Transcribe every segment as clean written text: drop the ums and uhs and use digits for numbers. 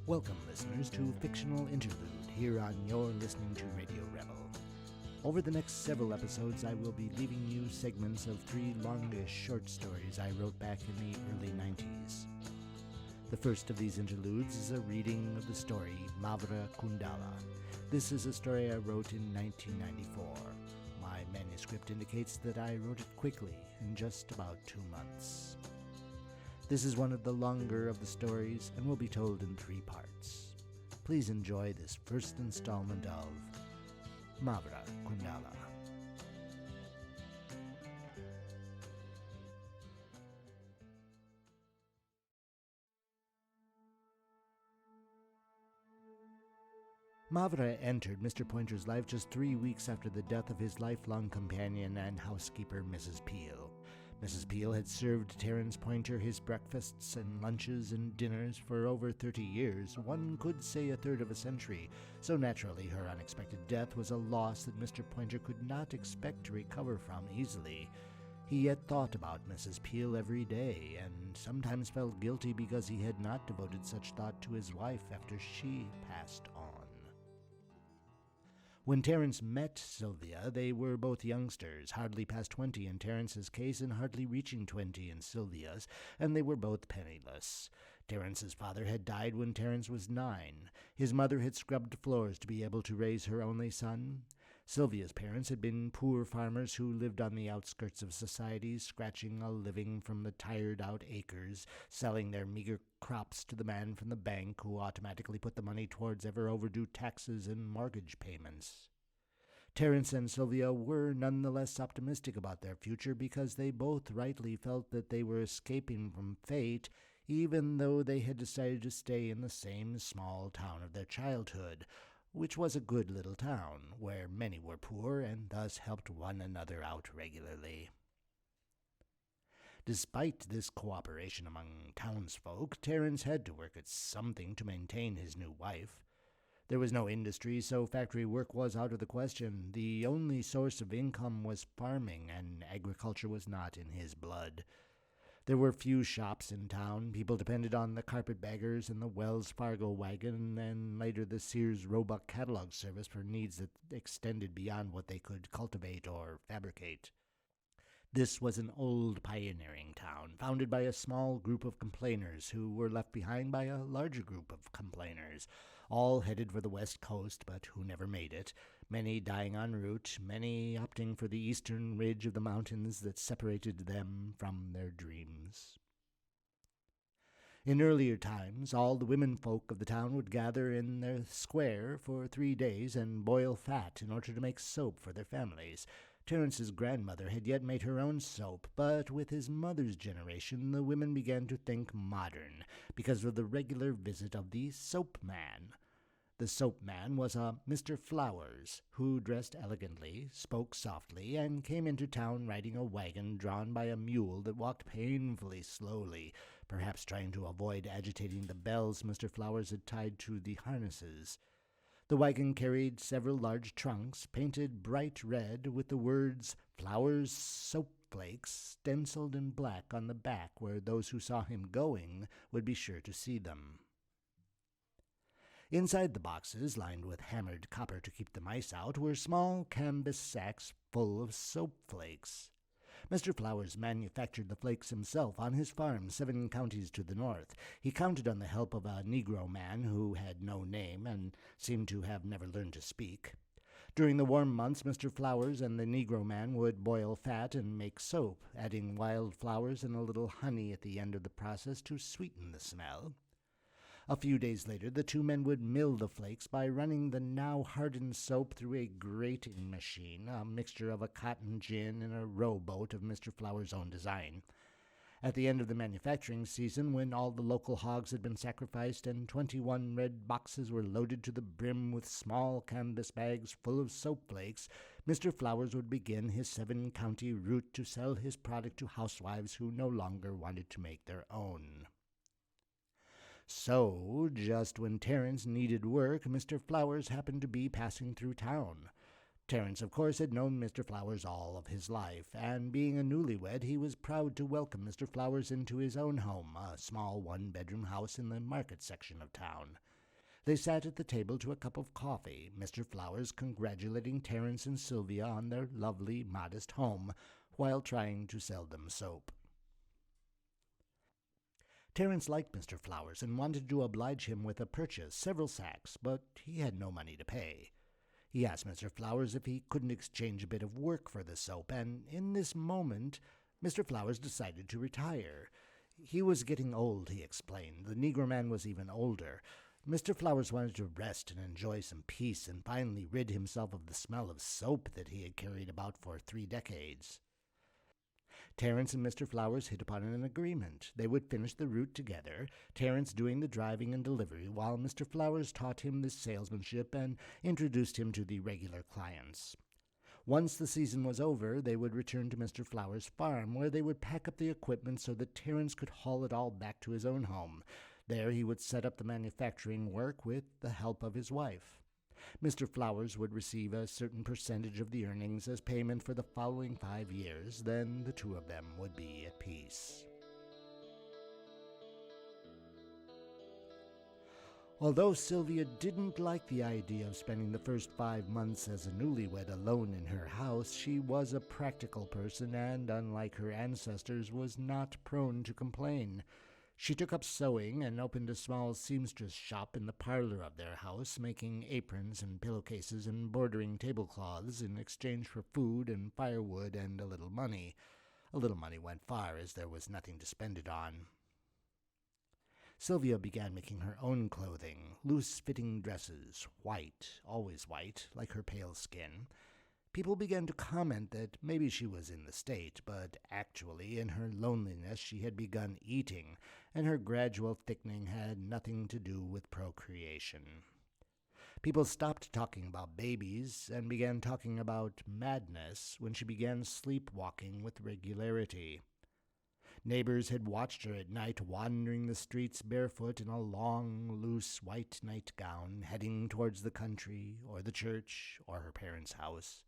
Welcome, listeners, to Fictional Interlude, here on You're Listening to Radio Revel. Over the next several episodes, I will be leaving you segments of 3 longish short stories I wrote back in the early 90s. The first of these interludes is a reading of the story Mavra Kundala. This is a story I wrote in 1994. My manuscript indicates that I wrote it quickly, in just about 2 months. This is one of the longer of the stories and will be told in 3 parts. Please enjoy this first installment of Mavra Kundala. Mavra entered Mr. Pointer's life just 3 weeks after the death of his lifelong companion and housekeeper, Mrs. Peel. Mrs. Peel had served Terence Pointer his breakfasts and lunches and dinners for over 30 years, one could say a third of a century, so naturally her unexpected death was a loss that Mr. Pointer could not expect to recover from easily. He yet thought about Mrs. Peel every day, and sometimes felt guilty because he had not devoted such thought to his wife after she passed on. When Terence met Sylvia, they were both youngsters, hardly past 20 in Terence's case and hardly reaching 20 in Sylvia's, and they were both penniless. Terence's father had died when Terence was 9. His mother had scrubbed floors to be able to raise her only son. Sylvia's parents had been poor farmers who lived on the outskirts of society, scratching a living from the tired-out acres, selling their meager crops to the man from the bank who automatically put the money towards ever-overdue taxes and mortgage payments. Terence and Sylvia were nonetheless optimistic about their future because they both rightly felt that they were escaping from fate, even though they had decided to stay in the same small town of their childhood, which was a good little town, where many were poor and thus helped one another out regularly. Despite this cooperation among townsfolk, Terence had to work at something to maintain his new wife. There was no industry, so factory work was out of the question. The only source of income was farming, and agriculture was not in his blood. There were few shops in town. People depended on the carpetbaggers and the Wells Fargo wagon, and later the Sears Roebuck catalog service for needs that extended beyond what they could cultivate or fabricate. This was an old pioneering town, founded by a small group of complainers who were left behind by a larger group of complainers, all headed for the west coast, but who never made it, many dying en route, many opting for the eastern ridge of the mountains that separated them from their dreams. In earlier times, all the womenfolk of the town would gather in their square for 3 days and boil fat in order to make soap for their families. Terence's grandmother had yet made her own soap, but with his mother's generation the women began to think modern, because of the regular visit of the soap man. The soap man was a Mr. Flowers, who dressed elegantly, spoke softly, and came into town riding a wagon drawn by a mule that walked painfully slowly, perhaps trying to avoid agitating the bells Mr. Flowers had tied to the harnesses. The wagon carried several large trunks, painted bright red, with the words Flowers Soap Flakes stenciled in black on the back, where those who saw him going would be sure to see them. Inside the boxes, lined with hammered copper to keep the mice out, were small canvas sacks full of soap flakes. Mr. Flowers manufactured the flakes himself on his farm 7 counties to the north. He counted on the help of a Negro man who had no name and seemed to have never learned to speak. During the warm months, Mr. Flowers and the Negro man would boil fat and make soap, adding wild flowers and a little honey at the end of the process to sweeten the smell. A few days later, the 2 men would mill the flakes by running the now hardened soap through a grating machine, a mixture of a cotton gin and a rowboat of Mr. Flowers' own design. At the end of the manufacturing season, when all the local hogs had been sacrificed and 21 red boxes were loaded to the brim with small canvas bags full of soap flakes, Mr. Flowers would begin his 7-county route to sell his product to housewives who no longer wanted to make their own. So, just when Terence needed work, Mr. Flowers happened to be passing through town. Terence, of course, had known Mr. Flowers all of his life, and being a newlywed, he was proud to welcome Mr. Flowers into his own home, a small 1-bedroom house in the market section of town. They sat at the table to a cup of coffee, Mr. Flowers congratulating Terence and Sylvia on their lovely, modest home, while trying to sell them soap. Terence liked Mr. Flowers and wanted to oblige him with a purchase, several sacks, but he had no money to pay. He asked Mr. Flowers if he couldn't exchange a bit of work for the soap, and in this moment Mr. Flowers decided to retire. He was getting old, he explained. The Negro man was even older. Mr. Flowers wanted to rest and enjoy some peace and finally rid himself of the smell of soap that he had carried about for 3 decades. Terence and Mr. Flowers hit upon an agreement. They would finish the route together, Terence doing the driving and delivery, while Mr. Flowers taught him the salesmanship and introduced him to the regular clients. Once the season was over, they would return to Mr. Flowers' farm, where they would pack up the equipment so that Terence could haul it all back to his own home. There he would set up the manufacturing work with the help of his wife. Mr. Flowers would receive a certain percentage of the earnings as payment for the following 5 years. Then the two of them would be at peace. Although Sylvia didn't like the idea of spending the first 5 months as a newlywed alone in her house, she was a practical person and, unlike her ancestors, was not prone to complain. She took up sewing and opened a small seamstress shop in the parlor of their house, making aprons and pillowcases and bordering tablecloths in exchange for food and firewood and a little money. A little money went far, as there was nothing to spend it on. Sylvia began making her own clothing, loose-fitting dresses, white, always white, like her pale skin. People began to comment that maybe she was in the state, but actually, in her loneliness, she had begun eating, and her gradual thickening had nothing to do with procreation. People stopped talking about babies and began talking about madness when she began sleepwalking with regularity. Neighbors had watched her at night wandering the streets barefoot in a long, loose white nightgown, heading towards the country or the church or her parents' house.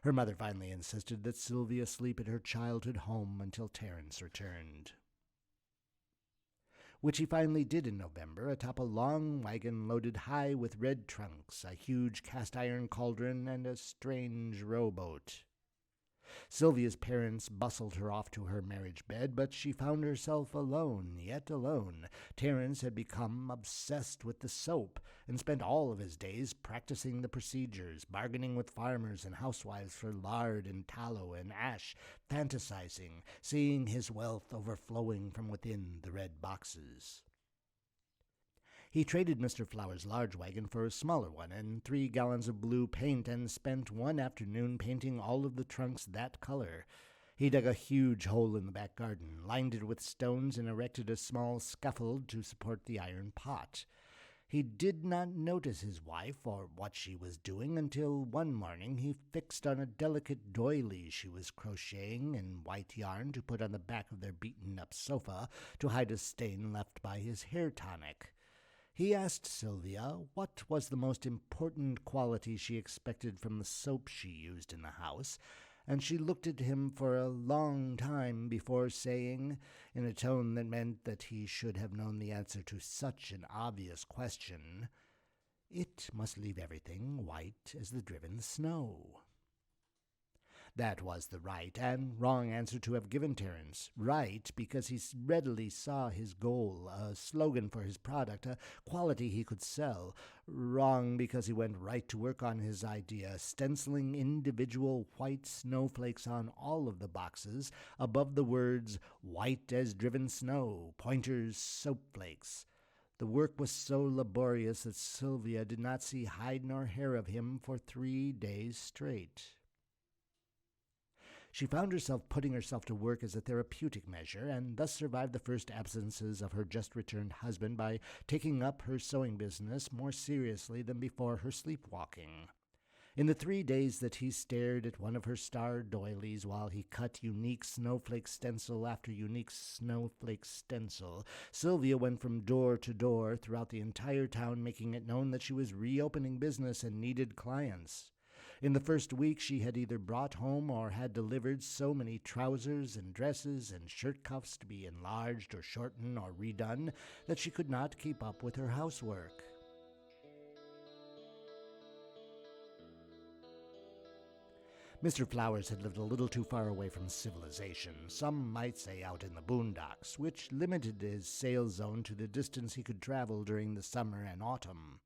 Her mother finally insisted that Sylvia sleep at her childhood home until Terence returned, which he finally did in November, atop a long wagon loaded high with red trunks, a huge cast-iron cauldron, and a strange rowboat. Sylvia's parents bustled her off to her marriage bed, but she found herself alone, yet alone. Terence had become obsessed with the soap and spent all of his days practicing the procedures, bargaining with farmers and housewives for lard and tallow and ash, fantasizing, seeing his wealth overflowing from within the red boxes. He traded Mr. Flowers' large wagon for a smaller one and 3 gallons of blue paint, and spent one afternoon painting all of the trunks that color. He dug a huge hole in the back garden, lined it with stones, and erected a small scaffold to support the iron pot. He did not notice his wife or what she was doing until one morning he fixed on a delicate doily she was crocheting in white yarn to put on the back of their beaten-up sofa to hide a stain left by his hair tonic. He asked Sylvia what was the most important quality she expected from the soap she used in the house, and she looked at him for a long time before saying, in a tone that meant that he should have known the answer to such an obvious question, "It must leave everything white as the driven snow." That was the right and wrong answer to have given Terence. Right, because he readily saw his goal, a slogan for his product, a quality he could sell. Wrong, because he went right to work on his idea, stenciling individual white snowflakes on all of the boxes, above the words, "White as driven snow, Pointer's soap flakes." The work was so laborious that Sylvia did not see hide nor hair of him for 3 days straight. She found herself putting herself to work as a therapeutic measure, and thus survived the first absences of her just-returned husband by taking up her sewing business more seriously than before her sleepwalking. In the 3 days that he stared at one of her star doilies while he cut unique snowflake stencil after unique snowflake stencil, Sylvia went from door to door throughout the entire town, making it known that she was reopening business and needed clients. In the first week, she had either brought home or had delivered so many trousers and dresses and shirt cuffs to be enlarged or shortened or redone that she could not keep up with her housework. Mr. Flowers had lived a little too far away from civilization, some might say out in the boondocks, which limited his sales zone to the distance he could travel during the summer and autumn.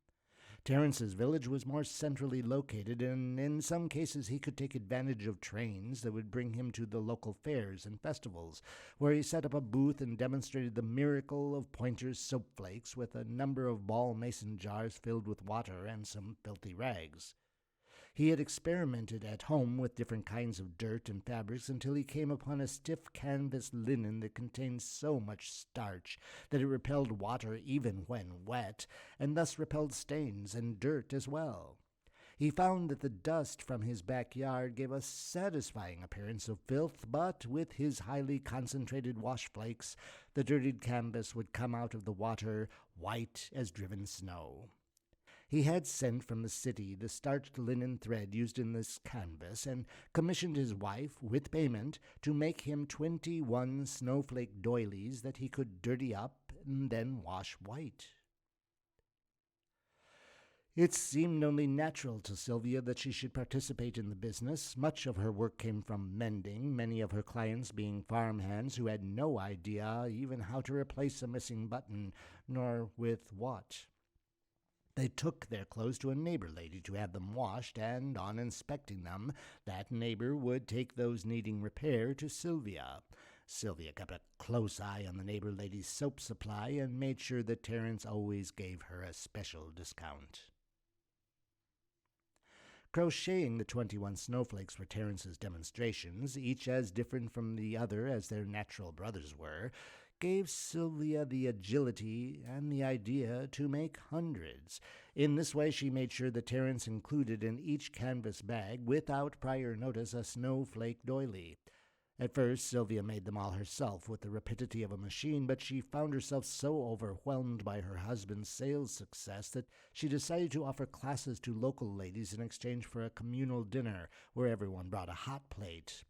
Terrence's village was more centrally located, and in some cases he could take advantage of trains that would bring him to the local fairs and festivals, where he set up a booth and demonstrated the miracle of Pointer's soap flakes with a number of ball mason jars filled with water and some filthy rags. He had experimented at home with different kinds of dirt and fabrics until he came upon a stiff canvas linen that contained so much starch that it repelled water even when wet, and thus repelled stains and dirt as well. He found that the dust from his backyard gave a satisfying appearance of filth, but with his highly concentrated wash flakes, the dirtied canvas would come out of the water white as driven snow. He had sent from the city the starched linen thread used in this canvas, and commissioned his wife, with payment, to make him 21 snowflake doilies that he could dirty up and then wash white. It seemed only natural to Sylvia that she should participate in the business. Much of her work came from mending, many of her clients being farmhands who had no idea even how to replace a missing button, nor with what. They took their clothes to a neighbor lady to have them washed, and on inspecting them, that neighbor would take those needing repair to Sylvia. Sylvia kept a close eye on the neighbor lady's soap supply and made sure that Terence always gave her a special discount. Crocheting the 21 snowflakes were Terence's demonstrations, each as different from the other as their natural brothers were, gave Sylvia the agility and the idea to make hundreds. In this way she made sure that Terence included in each canvas bag, without prior notice, a snowflake doily. At first Sylvia made them all herself with the rapidity of a machine, but she found herself so overwhelmed by her husband's sales success that she decided to offer classes to local ladies in exchange for a communal dinner where everyone brought a hot plate.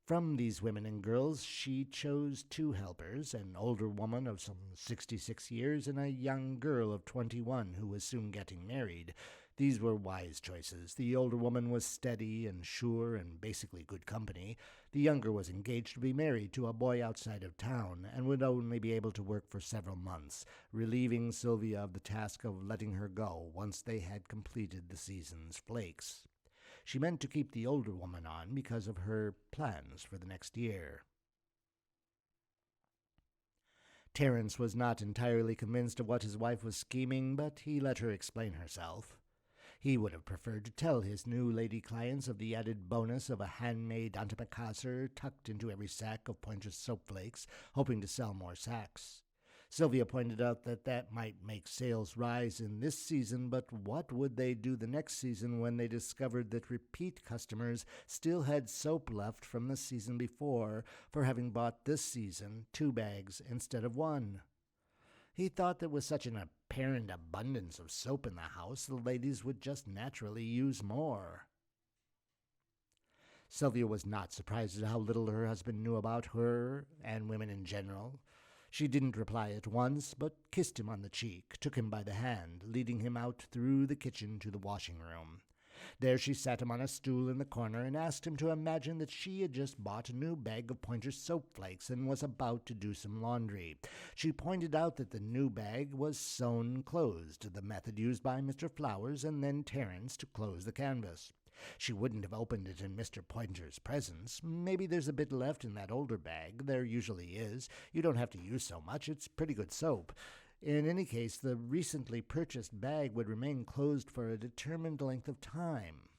From these women and girls she chose 2 helpers, an older woman of some 66 years and a young girl of 21 who was soon getting married. These were wise choices. The older woman was steady and sure and basically good company. The younger was engaged to be married to a boy outside of town and would only be able to work for several months, relieving Sylvia of the task of letting her go once they had completed the season's flakes. She meant to keep the older woman on because of her plans for the next year. Terence was not entirely convinced of what his wife was scheming, but he let her explain herself. He would have preferred to tell his new lady clients of the added bonus of a handmade antimacassar tucked into every sack of Pointer's soap flakes, hoping to sell more sacks. Sylvia pointed out that that might make sales rise in this season, but what would they do the next season when they discovered that repeat customers still had soap left from the season before for having bought this season 2 bags instead of 1? He thought that with such an apparent abundance of soap in the house, the ladies would just naturally use more. Sylvia was not surprised at how little her husband knew about her and women in general. She didn't reply at once, but kissed him on the cheek, took him by the hand, leading him out through the kitchen to the washing room. There she sat him on a stool in the corner and asked him to imagine that she had just bought a new bag of Pointer's soap flakes and was about to do some laundry. She pointed out that the new bag was sewn closed, the method used by Mr. Flowers and then Terence to close the canvas. She wouldn't have opened it in Mr. Pointer's presence. Maybe there's a bit left in that older bag. There usually is. You don't have to use so much. It's pretty good soap. In any case, the recently purchased bag would remain closed for a determined length of time.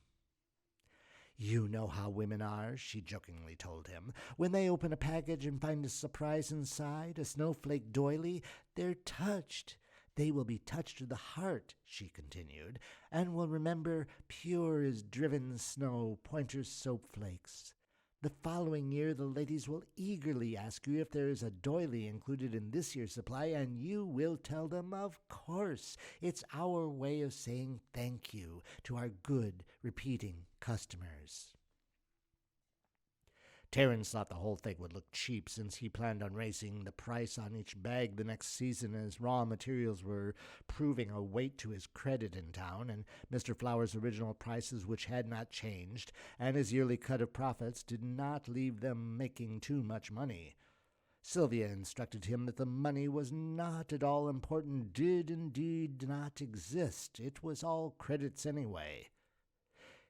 "You know how women are," she jokingly told him. "When they open a package and find a surprise inside, a snowflake doily, they're touched. They will be touched to the heart," she continued, "and will remember pure as driven snow Pointer's soap flakes. The following year the ladies will eagerly ask you if there is a doily included in this year's supply, and you will tell them, of course. It's our way of saying thank you to our good, repeating customers." Terence thought the whole thing would look cheap since he planned on raising the price on each bag the next season as raw materials were proving a weight to his credit in town, and Mr. Flower's original prices, which had not changed, and his yearly cut of profits did not leave them making too much money. Sylvia instructed him that the money was not at all important, did indeed not exist. It was all credits anyway.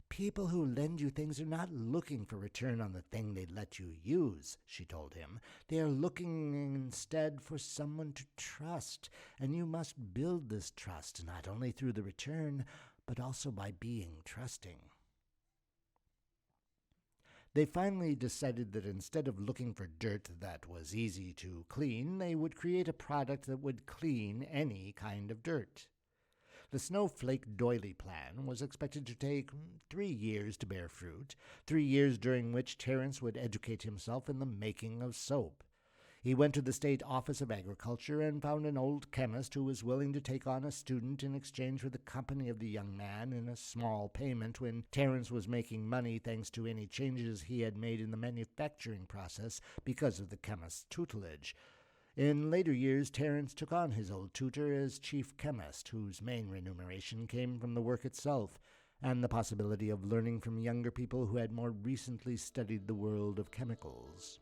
People who lend you things are not looking for return on the thing they let you use, she told him. They are looking instead for someone to trust, and you must build this trust not only through the return, but also by being trusting. They finally decided that instead of looking for dirt that was easy to clean, they would create a product that would clean any kind of dirt. The snowflake doily plan was expected to take 3 years to bear fruit, 3 years during which Terence would educate himself in the making of soap. He went to the State Office of Agriculture and found an old chemist who was willing to take on a student in exchange for the company of the young man in a small payment when Terence was making money thanks to any changes he had made in the manufacturing process because of the chemist's tutelage. In later years, Terence took on his old tutor as chief chemist, whose main remuneration came from the work itself, and the possibility of learning from younger people who had more recently studied the world of chemicals.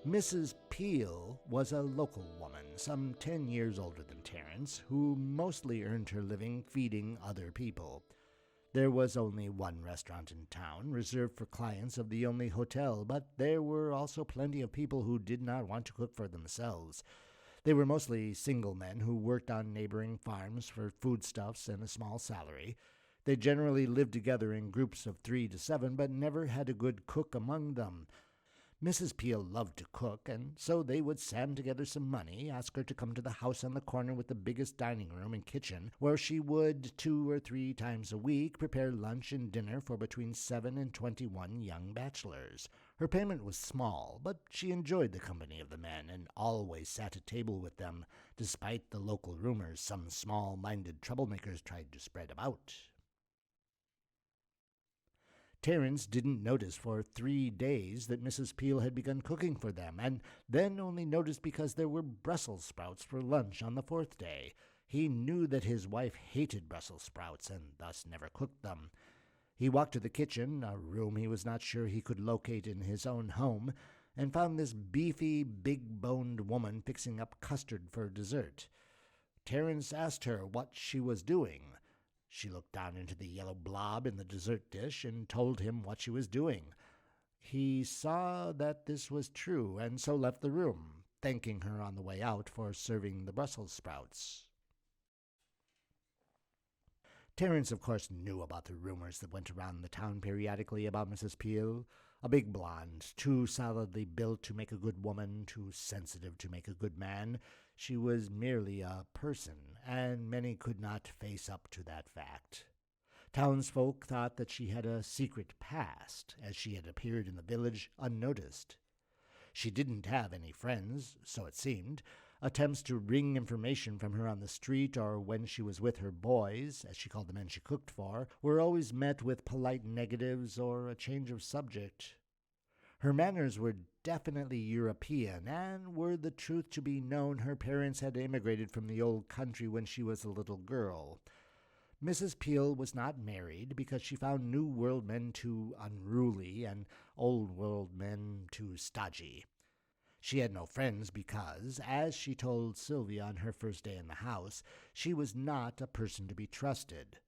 Mrs. Peel was a local woman, some 10 years older than Terence, who mostly earned her living feeding other people. There was only one restaurant in town, reserved for clients of the only hotel, but there were also plenty of people who did not want to cook for themselves. They were mostly single men who worked on neighboring farms for foodstuffs and a small salary. They generally lived together in groups of 3 to 7, but never had a good cook among them. Mrs. Peel loved to cook, and so they would sand together some money, ask her to come to the house on the corner with the biggest dining room and kitchen, where she would 2 or 3 times a week prepare lunch and dinner for between 7 and 21 young bachelors. Her payment was small, but she enjoyed the company of the men and always sat at table with them, despite the local rumors some small-minded troublemakers tried to spread about. Terence didn't notice for 3 days that Mrs. Peel had begun cooking for them, and then only noticed because there were Brussels sprouts for lunch on the 4th day. He knew that his wife hated Brussels sprouts and thus never cooked them. He walked to the kitchen, a room he was not sure he could locate in his own home, and found this beefy, big-boned woman fixing up custard for dessert. Terence asked her what she was doing. She looked down into the yellow blob in the dessert dish and told him what she was doing. He saw that this was true, and so left the room, thanking her on the way out for serving the Brussels sprouts. Terence, of course, knew about the rumors that went around the town periodically about Mrs. Peel. A big blonde, too solidly built to make a good woman, too sensitive to make a good man. She was merely a person, and many could not face up to that fact. Townsfolk thought that she had a secret past, as she had appeared in the village unnoticed. She didn't have any friends, so it seemed. Attempts to wring information from her on the street or when she was with her boys, as she called the men she cooked for, were always met with polite negatives or a change of subject. Her manners were definitely European, and were the truth to be known, her parents had immigrated from the old country when she was a little girl. Mrs. Peel was not married because she found New World men too unruly and Old World men too stodgy. She had no friends because, as she told Sylvia on her first day in the house, she was not a person to be trusted.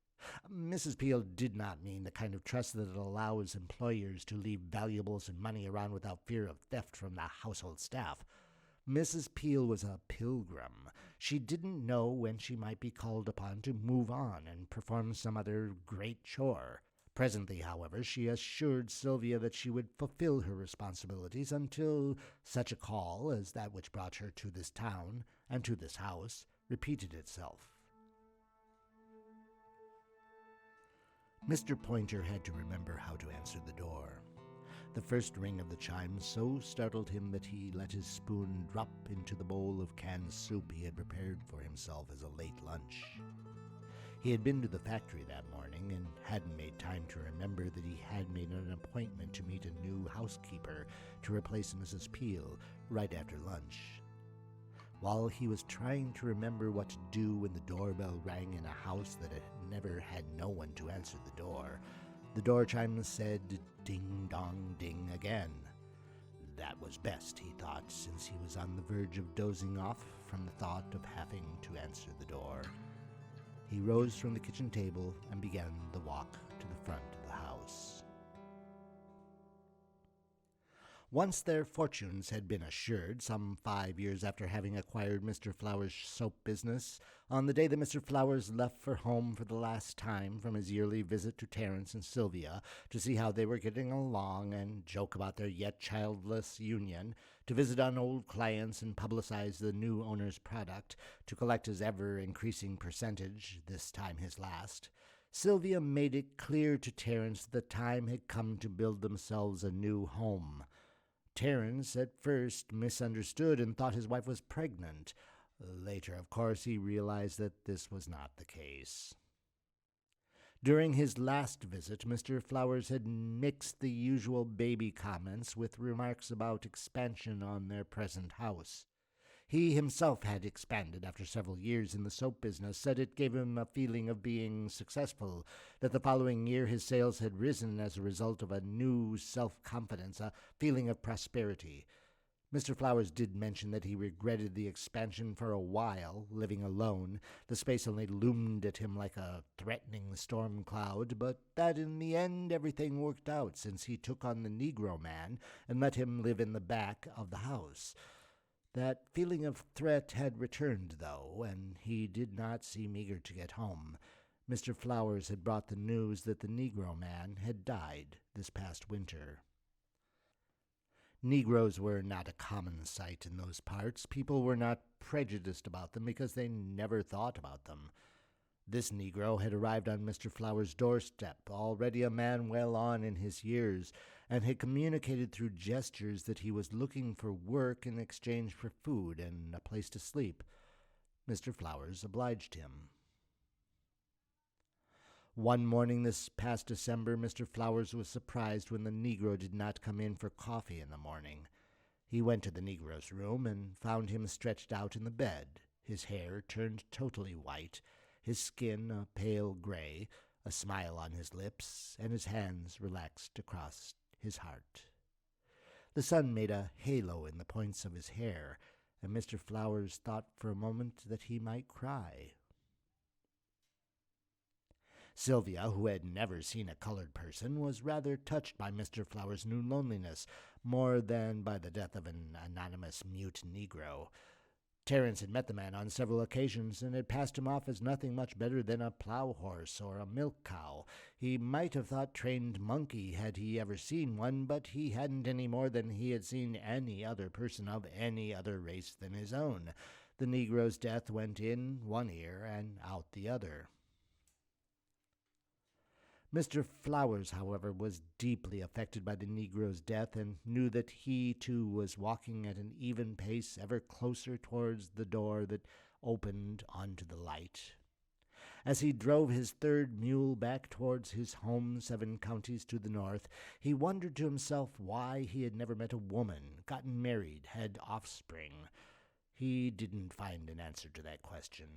Mrs. Peel did not mean the kind of trust that allows employers to leave valuables and money around without fear of theft from the household staff. Mrs. Peel was a pilgrim. She didn't know when she might be called upon to move on and perform some other great chore. Presently, however, she assured Sylvia that she would fulfill her responsibilities until such a call as that which brought her to this town and to this house repeated itself. Mr. Pointer had to remember how to answer the door. The first ring of the chime so startled him that he let his spoon drop into the bowl of canned soup he had prepared for himself as a late lunch. He had been to the factory that morning and hadn't made time to remember that he had made an appointment to meet a new housekeeper to replace Mrs. Peel right after lunch. While he was trying to remember what to do when the doorbell rang in a house that had never had no one to answer the door chimes said ding-dong-ding again. That was best, he thought, since he was on the verge of dozing off from the thought of having to answer the door. He rose from the kitchen table and began the walk to the front of the house. Once their fortunes had been assured, some 5 years after having acquired Mr. Flowers' soap business, on the day that Mr. Flowers left for home for the last time from his yearly visit to Terence and Sylvia to see how they were getting along and joke about their yet childless union, to visit on old clients and publicize the new owner's product, to collect his ever-increasing percentage, this time his last, Sylvia made it clear to Terence that the time had come to build themselves a new home. Terence at first misunderstood and thought his wife was pregnant. Later, of course, he realized that this was not the case. During his last visit, Mr. Flowers had mixed the usual baby comments with remarks about expansion on their present house. He himself had expanded after several years in the soap business, said it gave him a feeling of being successful, that the following year his sales had risen as a result of a new self-confidence, a feeling of prosperity. Mr. Flowers did mention that he regretted the expansion for a while, living alone. The space only loomed at him like a threatening storm cloud, but that in the end everything worked out, since he took on the Negro man and let him live in the back of the house. That feeling of threat had returned, though, and he did not seem eager to get home. Mr. Flowers had brought the news that the Negro man had died this past winter. Negroes were not a common sight in those parts. People were not prejudiced about them because they never thought about them. This Negro had arrived on Mr. Flowers' doorstep, already a man well on in his years, and had communicated through gestures that he was looking for work in exchange for food and a place to sleep. Mr. Flowers obliged him. One morning this past December, Mr. Flowers was surprised when the Negro did not come in for coffee in the morning. He went to the Negro's room and found him stretched out in the bed, his hair turned totally white, his skin a pale gray, a smile on his lips, and his hands relaxed across his heart. The sun made a halo in the points of his hair, and Mr. Flowers thought for a moment that he might cry. Sylvia, who had never seen a colored person, was rather touched by Mr. Flowers' new loneliness, more than by the death of an anonymous mute Negro. Terence had met the man on several occasions and had passed him off as nothing much better than a plow horse or a milk cow. He might have thought trained monkey had he ever seen one, but he hadn't any more than he had seen any other person of any other race than his own. The Negro's death went in one ear and out the other. Mr. Flowers, however, was deeply affected by the Negro's death and knew that he, too, was walking at an even pace ever closer towards the door that opened onto the light. As he drove his third mule back towards his home 7 counties to the north, he wondered to himself why he had never met a woman, gotten married, had offspring. He didn't find an answer to that question.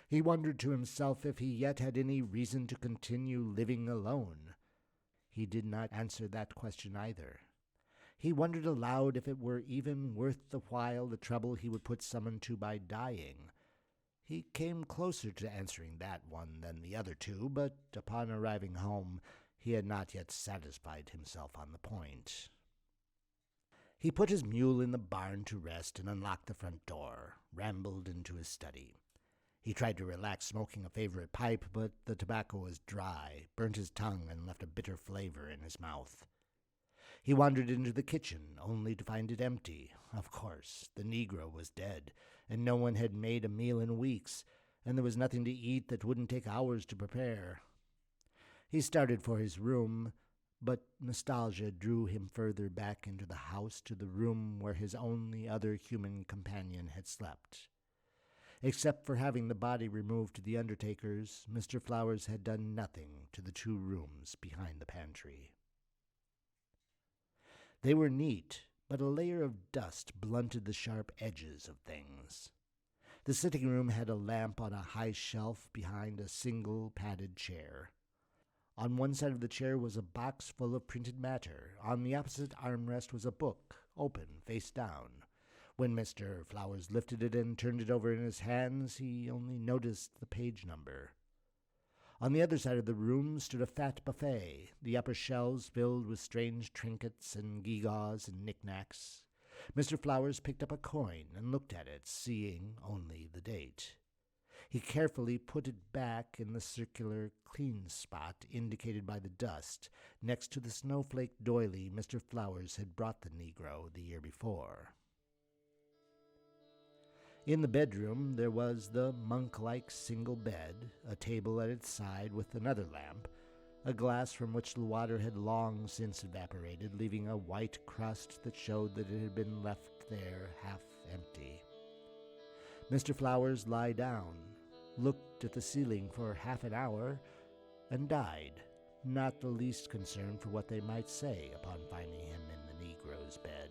He wondered to himself if he yet had any reason to continue living alone. He did not answer that question either. He wondered aloud if it were even worth the while the trouble he would put someone to by dying. He came closer to answering that one than the other two, but upon arriving home he had not yet satisfied himself on the point. He put his mule in the barn to rest and unlocked the front door, rambled into his study. He tried to relax smoking a favorite pipe, but the tobacco was dry, burnt his tongue, and left a bitter flavor in his mouth. He wandered into the kitchen, only to find it empty. Of course, the Negro was dead, and no one had made a meal in weeks, and there was nothing to eat that wouldn't take hours to prepare. He started for his room, but nostalgia drew him further back into the house to the room where his only other human companion had slept. Except for having the body removed to the undertaker's, Mr. Flowers had done nothing to the 2 rooms behind the pantry. They were neat, but a layer of dust blunted the sharp edges of things. The sitting room had a lamp on a high shelf behind a single padded chair. On one side of the chair was a box full of printed matter. On the opposite armrest was a book, open, face down. When Mr. Flowers lifted it and turned it over in his hands, he only noticed the page number. On the other side of the room stood a fat buffet, the upper shelves filled with strange trinkets and gewgaws and knickknacks. Mr. Flowers picked up a coin and looked at it, seeing only the date. He carefully put it back in the circular clean spot indicated by the dust, next to the snowflake doily Mr. Flowers had brought the Negro the year before. In the bedroom there was the monk-like single bed, a table at its side with another lamp, a glass from which the water had long since evaporated, leaving a white crust that showed that it had been left there half empty. Mr. Flowers lay down, looked at the ceiling for half an hour, and died, not the least concerned for what they might say upon finding him in the Negro's bed.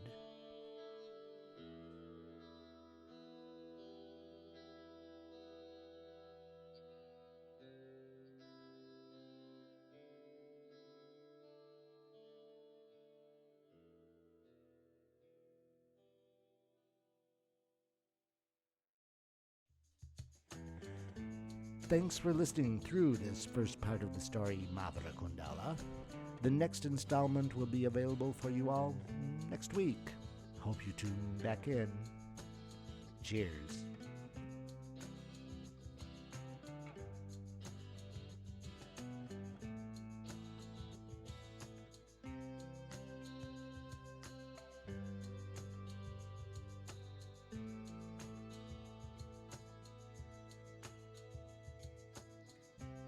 Thanks for listening through this first part of the story, Mavra Kundala. The next installment will be available for you all next week. Hope you tune back in. Cheers.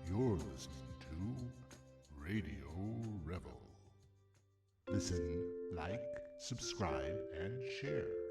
You're listening to Radio Revel. Listen, like, subscribe, and share.